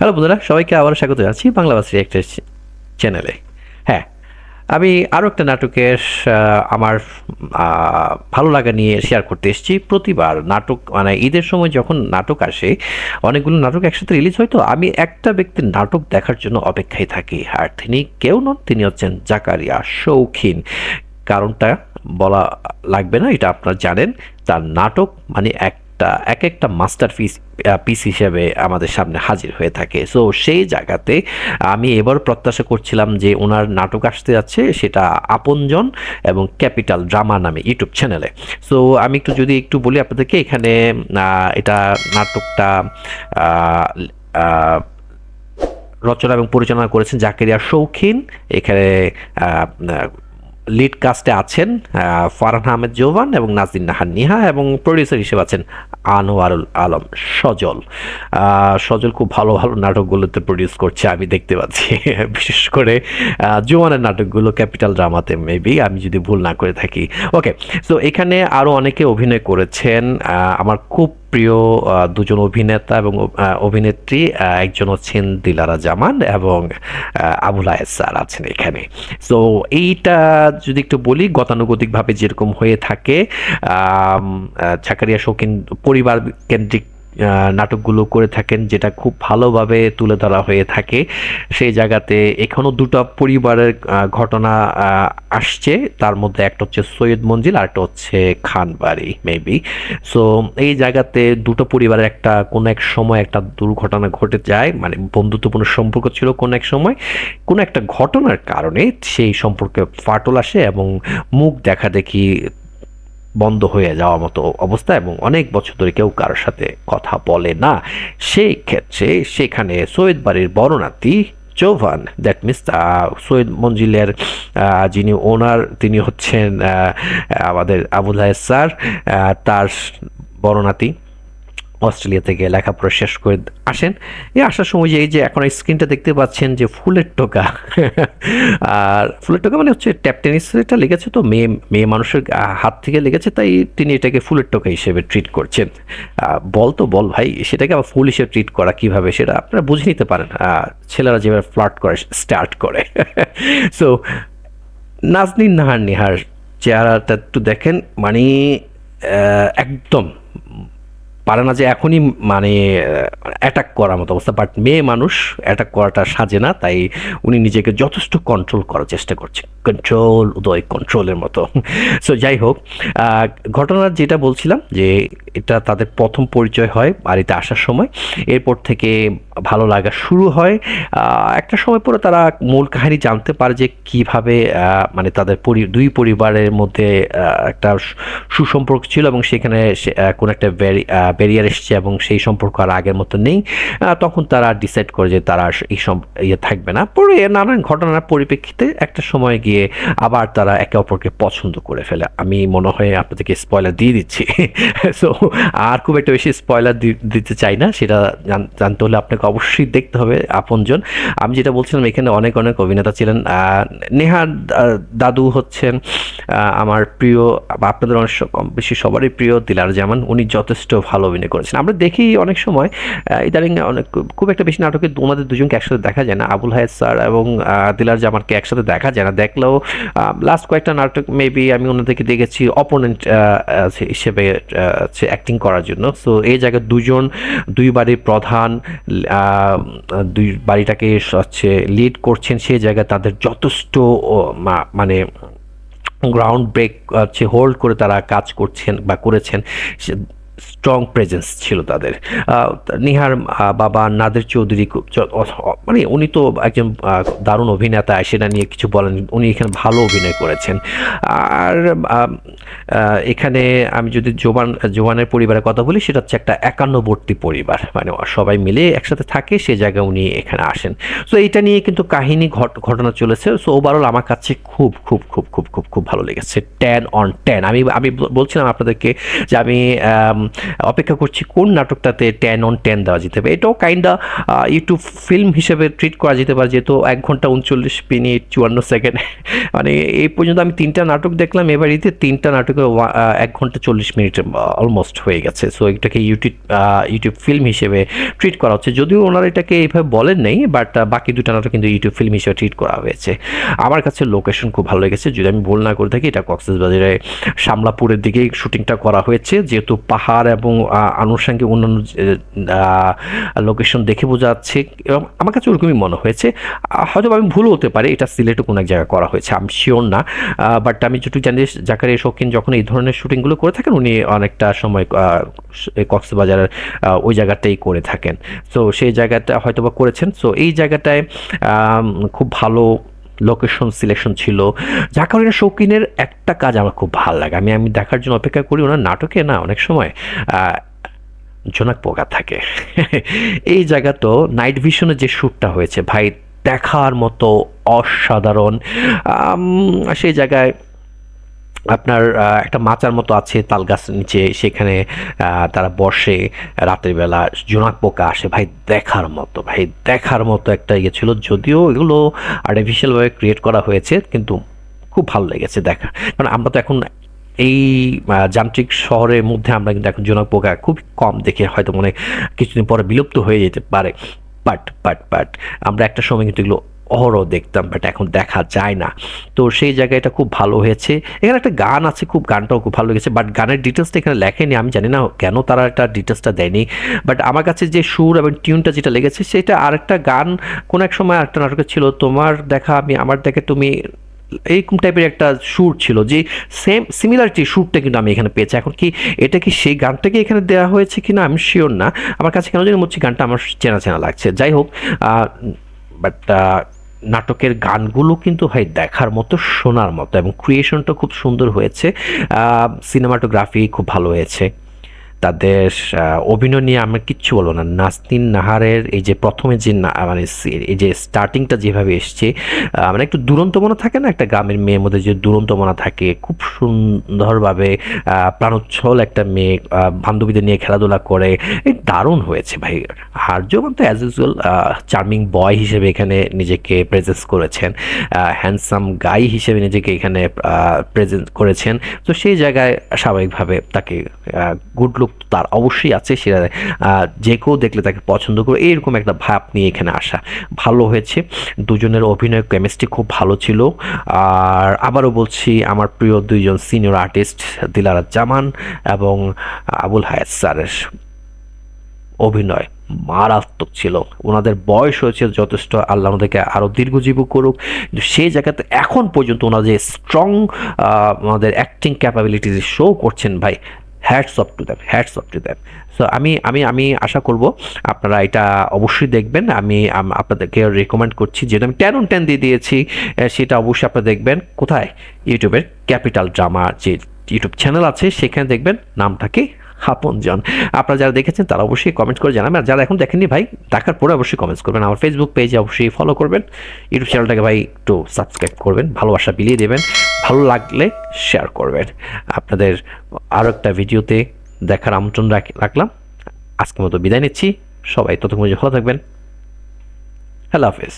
Hello বন্ধুরা, সবাইকে আবারও স্বাগত জানাচ্ছি বাংলা বাস রিয়েক্টর চ্যানেলে। হ্যাঁ, আমি আরও একটা নাটকের আমার ভালো লাগা নিয়ে শেয়ার করতে এসেছি। প্রতিবার নাটক মানে ঈদের সময় যখন নাটক আসে, অনেকগুলো নাটক একসাথে রিলিজ হয়, তো আমি একটা ব্যক্তির নাটক দেখার জন্য অপেক্ষায় থাকি। আর তিনি কেউ নন, তিনি হচ্ছেন জাকারিয়া শৌখিন। কারণটা বলা লাগবে না, এটা আপনারা জানেন। তার নাটক মানে এক একটা মাস্টারপিস পিস হিসেবে আমাদের সামনে হাজির হয়ে থাকে। সো সেই জায়গাতে আমি এবার প্রত্যাশা করছিলাম যে ওনার নাটক আসতে যাচ্ছে, সেটা আপনজন এবং ক্যাপিটাল ড্রামা নামে ইউটিউব চ্যানেলে। সো আমি যদি একটু বলি আপনাদেরকে, এখানে এটা নাটকটা আহ, আহ, রচনা এবং পরিচালনা করেছেন জাকারিয়া শৌখিন। এখানে লিড কাস্টে আছেন ফারহান আহমেদ জোভান এবং নাজনীন নাহার নিহা, এবং প্রডিউসার হিসেবে আছেন আনোয়ারুল আলম সজল। সজল খুব ভালো ভালো নাটকগুলোতে প্রডিউস করছে আমি দেখতে পাচ্ছি বিশেষ করে জোয়ানের নাটকগুলো ক্যাপিটাল ড্রামাতে, মেবি আমি যদি ভুল না করে থাকি। ওকে, সো এখানে আরও অনেকে অভিনয় করেছেন। আমার খুব প্রিয় দুজন অভিনেতা এবং অভিনেত্রী, একজন হচ্ছেন দিলারা জামান এবং আবুল আয়েজ স্যার আছেন এখানে। সো এইটা যদি একটু বলি, গতানুগতিকভাবে যেরকম হয়ে থাকে জাকারিয়া শৌখিন পরিবার কেন্দ্রিক নাটকগুলো করে থাকেন, যেটা খুব ভালোভাবে তুলে ধরা হয়ে থাকে। সেই জায়গাতে এখনও দুটো পরিবারের ঘটনা আসছে, তার মধ্যে একটা হচ্ছে সৈয়দ মঞ্জিল আর একটা হচ্ছে খানবাড়ি মেবি। সো এই জায়গাতে দুটো পরিবারের কোনো এক সময় একটা দুর্ঘটনা ঘটে যায়, মানে বন্ধুত্বপূর্ণ সম্পর্ক ছিল কোনো এক সময়, কোনো একটা ঘটনার কারণে সেই সম্পর্কে ফাটল আসে এবং মুখ দেখা দেখি বন্ধ হয়ে যাওয়ার মতো অবস্থা, এবং অনেক বছর ধরে কেউ কারোর সাথে কথা বলে না। সেই ক্ষেত্রে সেখানে সৈয়দ বাড়ির বড় নাতি জোভান, দ্যাট মিনস সৈয়দ মঞ্জিলের যিনি ওনার, তিনি হচ্ছেন আমাদের আবুল হায়েজ স্যার। তার বড় নাতি অস্ট্রেলিয়া থেকে লেখাপড়া শেষ করে আসেন। এই আসার সময় যে এই যে এখন স্ক্রিনটা দেখতে পাচ্ছেন যে ফুলের টোকা আর ফুলের টোকা মানে হচ্ছে ট্যাপ টেনিস, এটা লেগেছে তো মেয়ে মেয়ে মানুষের হাত থেকে লেগেছে, তাই তিনি এটাকে ফুলের টোকা হিসেবে ট্রিট করছেন। বল তো বল ভাই, সেটাকে আবার ফুল হিসেবে ট্রিট করা কিভাবে, সেটা আপনারা বুঝে নিতে পারেন ছেলেরা যেভাবে ফ্লার্ট করে স্টার্ট করে। সো নাজনীন নাহার নিহার চেহারাটা একটু দেখেন, মানে একদম পারে না যে এখনই মানে অ্যাটাক করার মতো অবস্থা, বাট মেয়ে মানুষ অ্যাটাক করাটা সাজে না, তাই উনি নিজেকে যথেষ্ট কন্ট্রোল করার চেষ্টা করছে, কন্ট্রোল উদয় কন্ট্রোলের মতো। সো যাই হোক, ঘটনার যেটা বলছিলাম যে এটা তাদের প্রথম পরিচয় হয় বাড়িতে আসার সময়, এরপর থেকে ভালো লাগা শুরু হয়। একটা সময় পরে তারা মূল কাহিনী জানতে পারে যে কিভাবে মানে তাদের দুই পরিবারের মধ্যে একটা সুসম্পর্ক ছিল, এবং সেখানে কোনো একটা ব্যারিয়ার এসছে এবং সেই সম্পর্ক আর আগের মতো নেই। তখন তারা ডিসাইড করে যে তারা এই ইয়ে থাকবে না। পরে নানান ঘটনার পরিপ্রেক্ষিতে একটা সময় গিয়ে আবার তারা একে অপরকে পছন্দ করে ফেলে। আমি মনে হয় আপনাদেরকে স্পয়লার দিয়ে দিচ্ছি। সো আর খুব একটা বেশি স্পয়লার দিতে চাই না, সেটা জানতে হলে আপনাকে অবশ্যই দেখতে হবে আপনজন। আমি যেটা বলছিলাম, এখানে অনেক অনেক অভিনেতা ছিলেন। নেহার দাদু হচ্ছেন আমার প্রিয়, আপনাদের অনেক কম বেশি সবারই প্রিয় দিলার জামান। উনি যথেষ্ট ভালো অভিনয় করেছেন। আমরা দেখি অনেক সময় ইদানিং অনেক খুব একটা বেশি নাটকে ওনাদের দুজনকে একসাথে দেখা যায় না, আবুল হায়েজ স্যার এবং দিলার জামানকে একসাথে দেখা যায় না। দেখলেও লাস্ট কয়েকটা নাটক মেবি আমি ওনাদেরকে দেখেছি অপোনেন্ট হিসেবে অ্যাক্টিং করার জন্য। সো এই জায়গায় দুই বাড়ির প্রধান দুই বাড়িটাকে হচ্ছে লিড করছেন, সেই জায়গায় তাদের যথেষ্ট মানে গ্রাউন্ড ব্রেক হচ্ছে হোল্ড করে তারা কাজ করছেন বা করেছেন, স্ট্রং প্রেজেন্স ছিল তাদের। নিহার বাবা নাদের চৌধুরী মানে উনি তো একজন দারুণ অভিনেতা, সেটা নিয়ে কিছু বলেন, উনি এখানে ভালো অভিনয় করেছেন। আর এখানে আমি যদি জোবানের পরিবারের কথা বলি, সেটা হচ্ছে একটা একান্নবর্তী পরিবার, মানে সবাই মিলে একসাথে থাকে, সে জায়গায় উনি এখানে আসেন। সো এইটা নিয়ে কিন্তু কাহিনী ঘটনা চলেছে। সো ওভারঅল আমার কাছে খুব খুব খুব খুব খুব খুব ভালো লেগেছে, 10 on 10। আমি বলছিলাম আপনাদেরকে যে আমি অপেক্ষা করছি কোন নাটকটাতে 10/10 দেওয়া যেতে পারে। এটাও কাইন্ডা ইউটিউব ফিল্ম হিসেবে ট্রিট করা যেতে পারে, যেহেতু 1 ঘন্টা 39 মিনিট 54 সেকেন্ড। মানে এই পর্যন্ত আমি 3টা নাটক দেখলাম, এবার ঈদে 3টা নাটকে 1 ঘন্টা 40 মিনিট অলমোস্ট হয়ে গেছে। সো এটাকে ইউটিউব ফিল্ম হিসেবে ট্রিট করা হচ্ছে, যদিও ওনারা এটাকে এইভাবে বলেন নেই, বাট বাকি 2টা নাটক কিন্তু ইউটিউব ফিল্ম হিসেবে ট্রিট করা হয়েছে। আমার কাছে লোকেশন খুব ভালো লেগেছে, যদি আমি ভুল না করে থাকি এটা কক্সবাজারে শামলাপুরের দিকেই শুটিংটা করা হয়েছে, যেহেতু পাহাড় এবং আনুষঙ্গিক অন্যান্য লোকেশন দেখে বোঝা যাচ্ছে এবং আমার কাছে ওরকমই মনে হয়েছে। হয়তো আমি ভুল হতে পারি, এটা সিলেটে কোনো এক জায়গায় করা হয়েছে, আমি শিওর না। বাট আমি যেটুকু জানি জাকারিয়া শৌখিন যখন এই ধরনের শুটিংগুলো করে থাকেন, উনি অনেকটা সময় কক্সবাজারের ওই জায়গাটাই করে থাকেন। সো সেই জায়গাটা হয়তো বা করেছেন। সো এই জায়গাটায় খুব ভালো লোকেশন সিলেকশন ছিল। জাকারিয়া শৌখিনের একটা কাজ আমার খুব ভালো লাগে, আমি দেখার জন্য অপেক্ষা করি, ওনার নাটকে না অনেক সময় জোনাক পোকা থাকে। এই জায়গাতো নাইট ভিশনে যে শ্যুটটা হয়েছে ভাই, দেখার মতো অসাধারণ। সেই জায়গায় আপনার একটা মাচার মতো আছে তাল গাছ নিচে, সেখানে তারা বসে রাতের বেলা, জোনাক পোকা আসে ভাই, দেখার মতো ভাই, দেখার মতো একটা ইয়ে ছিল। যদিও এগুলো আর্টিফিশিয়ালভাবে ক্রিয়েট করা হয়েছে, কিন্তু খুব ভালো লেগেছে দেখা। কারণ আমরা তো এখন এই যান্ত্রিক শহরের মধ্যে আমরা কিন্তু এখন জোনাক পোকা খুব কম দেখে, হয়তো মনে কিছুদিন পরে বিলুপ্ত হয়ে যেতে পারে। বাট আমরা একটা সময় কিন্তু এগুলো অহরহ দেখতাম, বাট এখন দেখা যায় না। তো সেই জায়গাটা খুব ভালো হয়েছে। এখানে একটা গান আছে, খুব গানটাও খুব ভালো লেগেছে, বাট গানের ডিটেলসটা এখানে লেখেনি, আমি জানি না কেন তারা একটা ডিটেলসটা দেয়নি। বাট আমার কাছে যে সুর এবং টিউনটা যেটা লেগেছে, সেটা আরেকটা গান কোনো এক সময় একটা নাটকে ছিল, তোমার দেখা আমি আমার দেখে তুমি, এইরকম টাইপের একটা সুর ছিল, যে সেম সিমিলারিটি সুরটা কিন্তু আমি এখানে পেয়েছি। এখন কি এটা কি সেই গানটাকে এখানে দেওয়া হয়েছে কিনা আমি শিওর না, আমার কাছে কেন জানি মনে হচ্ছে গানটা আমার চেনা চেনা লাগছে। যাই হোক, বাট নাটকের গানগুলো কিন্তু ভাই দেখার মতো, শোনার মতো, এবং ক্রিয়েশনটা খুব সুন্দর হয়েছে। সিনেমাটোগ্রাফি খুব ভালো হয়েছে। তাদের অভিনয় নিয়ে আমি কিচ্ছু বলবো না। নাসরিন নাহারের এই যে প্রথমে যে মানে এই যে স্টার্টিংটা যেভাবে এসছে, মানে একটু দুরন্তমনা থাকে না, একটা গ্রামের মেয়ের মধ্যে যে দুরন্তমনা থাকে, খুব সুন্দরভাবে প্রাণোচ্ছল একটা মেয়ে বান্ধবীদের নিয়ে খেলাধুলা করে, এই দারুণ হয়েছে ভাই। আর্যমান তো অ্যাজ ইউজুয়াল চার্মিং বয় হিসেবে এখানে নিজেকে প্রেজেন্ট করেছেন, হ্যান্ডসাম গাই হিসেবে নিজেকে এখানে প্রেজেন্ট করেছেন। তো সেই জায়গায় স্বাভাবিকভাবে তাকে গুড লুক তার অবশ্যই আছে, সেটা যে কেউ দেখলে তাকে পছন্দ করে, এইরকম একটা ভাব নিয়ে এখানে আসা ভালো হয়েছে। দুজনের অভিনয় কেমিস্ট্রি খুব ভালো ছিল। আর আবারও বলছি, আমার প্রিয় 2জন সিনিয়র আর্টিস্ট দিলারা জামান এবং আবুল হায়াত স্যারের অভিনয় মারাত্মক ছিল। ওনাদের বয়স হয়েছে যথেষ্ট, আল্লাহ ওনাদেরকে আরও দীর্ঘজীবী করুক। কিন্তু সেই জায়গাতে এখন পর্যন্ত ওনারা যে স্ট্রং ওনাদের অ্যাক্টিং ক্যাপাবিলিটি শো করছেন ভাই, hats off to them. So আমি আশা করব আপনারা এটা অবশ্যই দেখবেন। আমি আপনাদেরকে রেকমেন্ড করছি, যেটা আমি 10/10 দিয়ে দিয়েছি, সেটা অবশ্যই আপনারা দেখবেন। কোথায়? ইউটিউবের ক্যাপিটাল ড্রামা যে ইউটিউব চ্যানেল আছে, সেখানে দেখবেন, নামটা কি? আপনজন। আপনারা যারা দেখেছেন তারা অবশ্যই কমেন্ট করে জানাবেন, আর যারা এখন দেখেননি ভাই, দেখার পরে অবশ্যই কমেন্টস করবেন। আমার ফেসবুক পেজে অবশ্যই ফলো করবেন, ইউটিউব চ্যানেলটাকে ভাই একটু সাবস্ক্রাইব করবেন, ভালোবাসা বিলিয়ে দেবেন, ভালো লাগলে শেয়ার করবেন। আপনাদের আরও একটা ভিডিওতে দেখার আমন্ত্রণ রাখলাম। আজকের মতো বিদায় নিচ্ছি, সবাই ততক্ষণ ভালো থাকবেন। আল্লাহ হাফেজ।